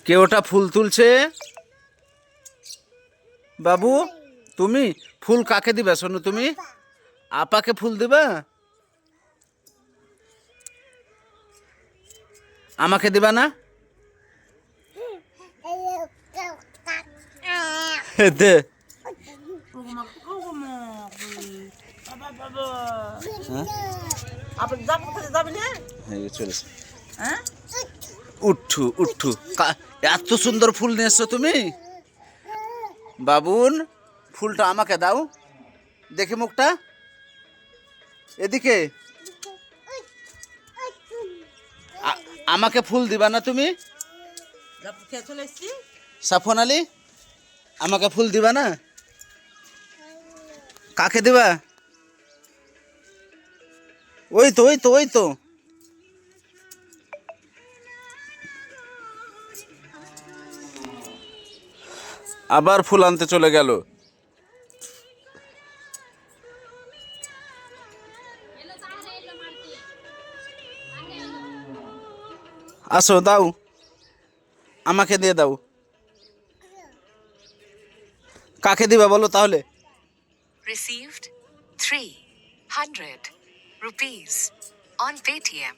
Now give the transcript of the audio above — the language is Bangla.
কে ওটা ফুল তুলছে? বাবু, তুমি ফুল কাকে দিবা? শোনো, তুমি আপাকে ফুল দিবা? আমাকে দিবা না? দে। উঠু উঠু, এত সুন্দর ফুল নিয়ে এসছো তুমি। বাবুন, ফুলটা আমাকে দাও, দেখি মুখটা, এদিকে। আমাকে ফুল দিবা না তুমি? সাফন আলী, আমাকে ফুল দিবা না? কাকে দিবা? ওই তো ওই তো ওই তো। আবার ফুল আনতে চলে গেল। আসো, দাও, আমাকে দিয়ে দাও। কাকে দিবা বলো তাহলে? Received 300 rupees on Paytm.